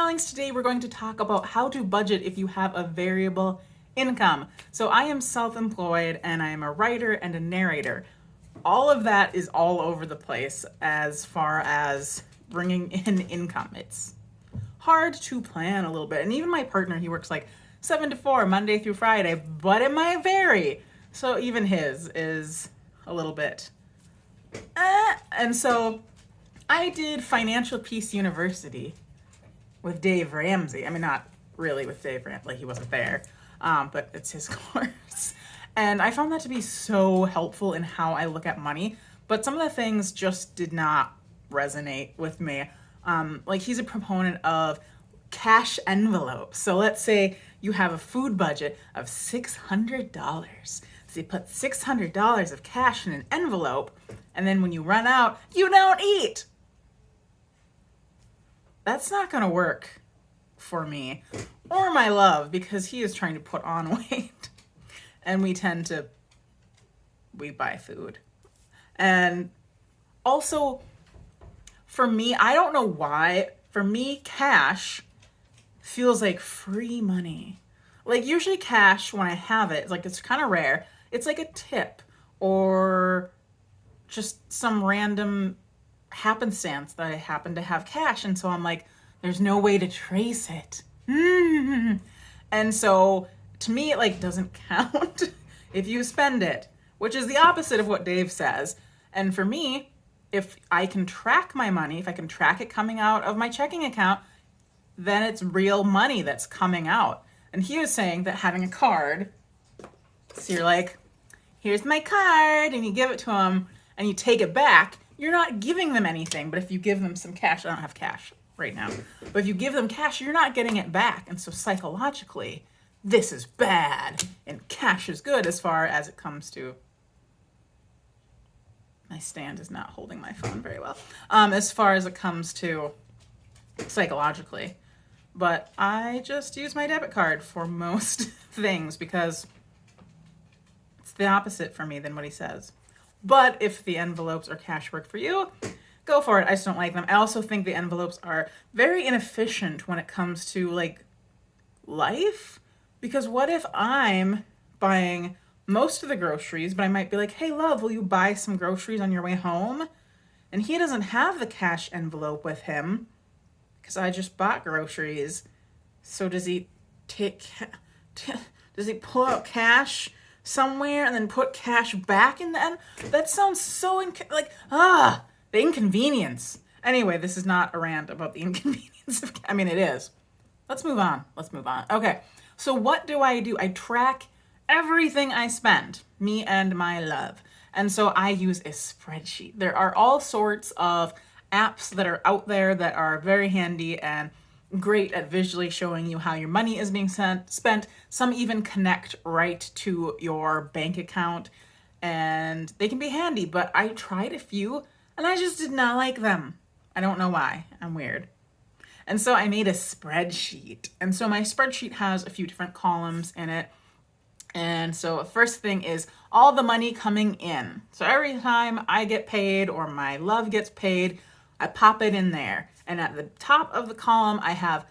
darlings, today we're going to talk about how to budget if you have a variable income. So I am self-employed and I am a writer and a narrator. All of that is all over the place as far as bringing in income. It's hard to plan a little bit. And even my partner, he works like 7 to 4, Monday through Friday, but it might vary. So even his is a little bit. And so I did Financial Peace University with Dave Ramsey. I mean, not really with Dave Ramsey, like he wasn't there, but it's his course. And I found that to be so helpful in how I look at money, but some of the things just did not resonate with me. Like he's a proponent of cash envelopes. So let's say you have a food budget of $600. So you put $600 of cash in an envelope, and then when you run out, you don't eat. That's not going to work for me or my love because he is trying to put on weight. And we buy food. And also, for me, I don't know why, for me, cash feels like free money. Like usually cash, when I have it, like it's kind of rare. It's like a tip or just some random happenstance that I happen to have cash. And so I'm like, there's no way to trace it. And so to me, it like doesn't count if you spend it, which is the opposite of what Dave says. And for me, if I can track my money, if I can track it coming out of my checking account, then it's real money that's coming out. And he was saying that having a card, so you're like, here's my card, and you give it to him and you take it back, you're not giving them anything. But if you give them some cash, I don't have cash right now, but if you give them cash, you're not getting it back. And so psychologically, this is bad and cash is good as far as it comes to, my stand is not holding my phone very well, as far as it comes to psychologically. But I just use my debit card for most things because it's the opposite for me than what he says. But if the envelopes or cash work for you, go for it. I just don't like them. I also think the envelopes are very inefficient when it comes to like life. Because what if I'm buying most of the groceries, but I might be like, hey, love, will you buy some groceries on your way home? And he doesn't have the cash envelope with him because I just bought groceries. So does he does he pull out cash somewhere and then put cash back in the end? That sounds so the inconvenience. Anyway, this is not a rant about the inconvenience of, I mean, it is. Let's move on. Okay. So what do? I track everything I spend, me and my love. And so I use a spreadsheet. There are all sorts of apps that are out there that are very handy and great at visually showing you how your money is being spent. Some even connect right to your bank account and they can be handy, but I tried a few and I just did not like them. I don't know why. I'm weird. And so I made a spreadsheet. And so my spreadsheet has a few different columns in it. And so the first thing is all the money coming in. So every time I get paid or my love gets paid, I pop it in there. And at the top of the column, I have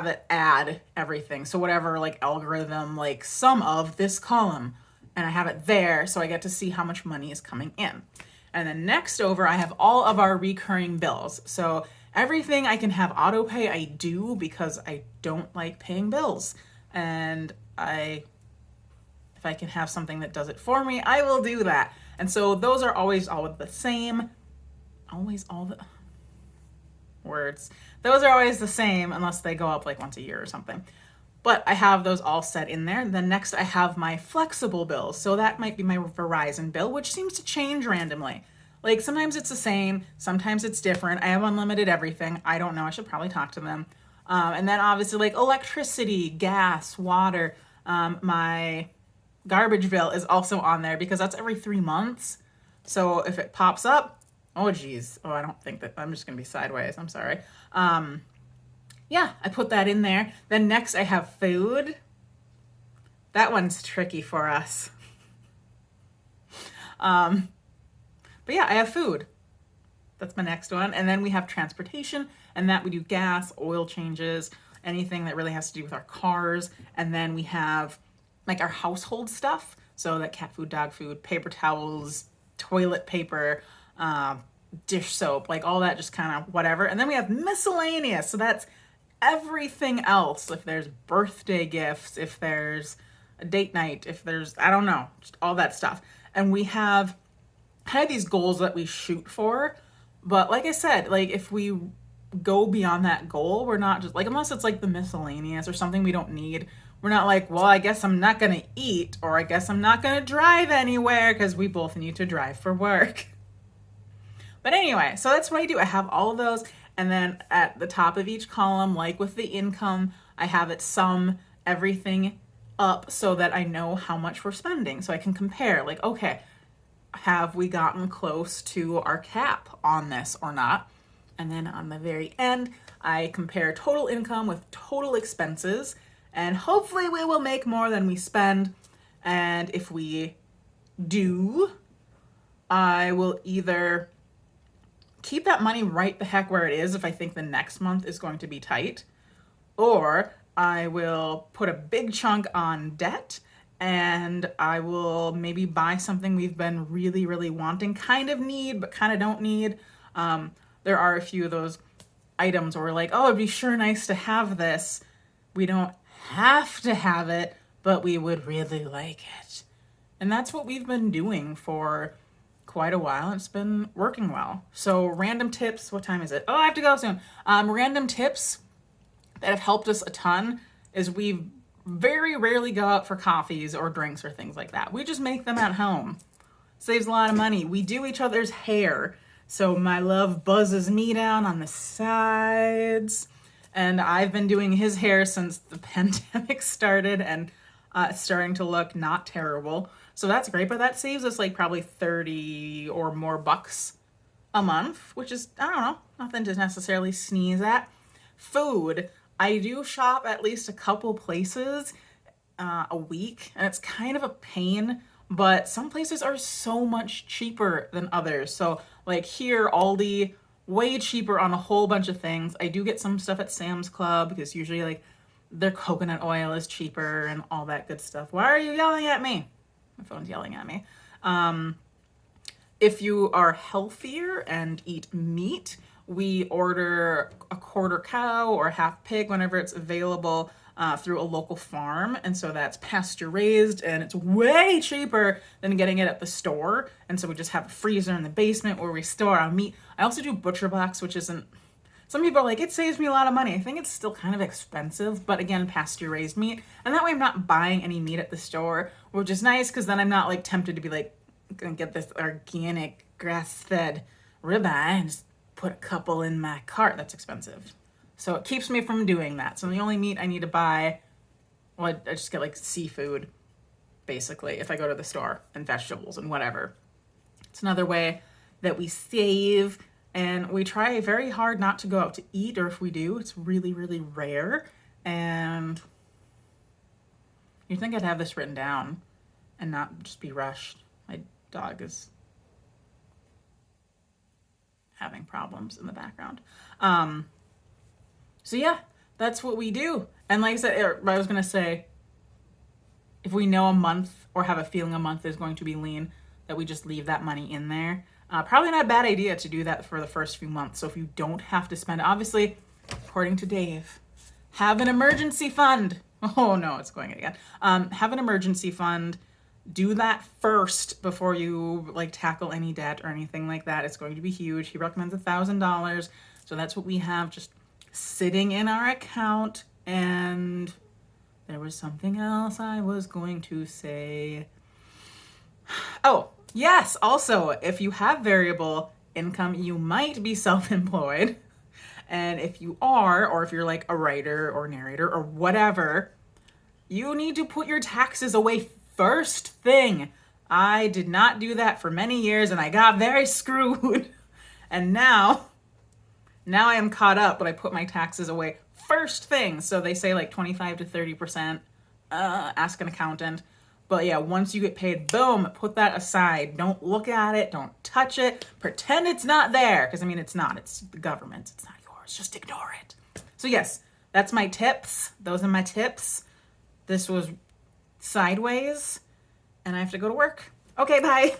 it add everything. So whatever like algorithm, like sum of this column, and I have it there. So I get to see how much money is coming in. And then next over, I have all of our recurring bills. So everything I can have auto pay, I do because I don't like paying bills. And if I can have something that does it for me, I will do that. And so those are always all the same. Always all the words. Those are always the same unless they go up like once a year or something. But I have those all set in there. Then next I have my flexible bills. So that might be my Verizon bill, which seems to change randomly. Like sometimes it's the same, sometimes it's different. I have unlimited everything. I don't know. I should probably talk to them. And then obviously like electricity, gas, water. My garbage bill is also on there because that's every 3 months. So if it pops up, oh geez. Oh, I don't think that, I'm just going to be sideways. I'm sorry. Yeah, I put that in there. Then next I have food. That one's tricky for us. But yeah, I have food. That's my next one. And then we have transportation And that we do gas, oil changes, anything that really has to do with our cars. And then we have like our household stuff. So that cat food, dog food, paper towels, toilet paper, dish soap, like all that, just kind of whatever. And then we have miscellaneous. So that's everything else. If there's birthday gifts, if there's a date night, if there's, I don't know, just all that stuff. And we have kind of these goals that we shoot for. But like I said, like if we go beyond that goal, we're not just like, unless it's like the miscellaneous or something we don't need, we're not like, well, I guess I'm not going to eat, or I guess I'm not going to drive anywhere, because we both need to drive for work. But anyway, so that's what I do. I have all of those. And then at the top of each column, like with the income, I have it sum everything up so that I know how much we're spending. So I can compare, like, okay, have we gotten close to our cap on this or not? And then on the very end, I compare total income with total expenses. And hopefully we will make more than we spend. And if we do, I will either keep that money right the heck where it is if I think the next month is going to be tight, or I will put a big chunk on debt, and I will maybe buy something we've been really, really wanting, kind of need, but kind of don't need. There are a few of those items where we're like, oh, it'd be sure nice to have this. We don't have to have it, but we would really like it. And that's what we've been doing for quite a while. It's been working well. So random tips. What time is it? Oh, I have to go soon. Random tips that have helped us a ton is we very rarely go out for coffees or drinks or things like that. We just make them at home. Saves a lot of money. We do each other's hair. So my love buzzes me down on the sides. And I've been doing his hair since the pandemic started, and it's starting to look not terrible. So that's great, but that saves us like probably 30 or more bucks a month, which is, I don't know, nothing to necessarily sneeze at. Food. I do shop at least a couple places a week, and it's kind of a pain, but some places are so much cheaper than others. So like here, Aldi, way cheaper on a whole bunch of things. I do get some stuff at Sam's Club because usually like their coconut oil is cheaper and all that good stuff. Why are you yelling at me? My phone's yelling at me. If you are healthier and eat meat, we order a quarter cow or half pig whenever it's available through a local farm. And so that's pasture raised, and it's way cheaper than getting it at the store. And so we just have a freezer in the basement where we store our meat. I also do butcher box, which isn't, some people are like, it saves me a lot of money. I think it's still kind of expensive, but again, pasture raised meat. And that way I'm not buying any meat at the store, which is nice because then I'm not like tempted to be like, gonna get this organic grass-fed ribeye and just put a couple in my cart. That's expensive. So it keeps me from doing that. So the only meat I need to buy, well, I just get like seafood, basically, if I go to the store, and vegetables and whatever. It's another way that we save, and we try very hard not to go out to eat, or if we do, it's really, really rare. And you'd think I'd have this written down and not just be rushed. My dog is having problems in the background. So yeah, that's what we do. And like I said, I was going to say, if we know a month or have a feeling a month is going to be lean, that we just leave that money in there. Probably not a bad idea to do that for the first few months. So if you don't have to spend, obviously, according to Dave, have an emergency fund. Oh no, it's going again. Have an emergency fund. Do that first before you like tackle any debt or anything like that. It's going to be huge. He recommends $1,000. So that's what we have just sitting in our account. And there was something else I was going to say. Oh, yes. Also, if you have variable income, you might be self-employed. And if you are, or if you're like a writer or narrator or whatever, you need to put your taxes away first thing. I did not do that for many years, and I got very screwed. And now I am caught up, but I put my taxes away first thing. So they say like 25 to 30%, ask an accountant. But yeah, once you get paid, boom, put that aside. Don't look at it. Don't touch it. Pretend it's not there. Because I mean, it's not. It's the government. It's not yours. words. Just ignore it. So yes, that's my tips. Those are my tips. This was sideways, and I have to go to work. Okay, bye.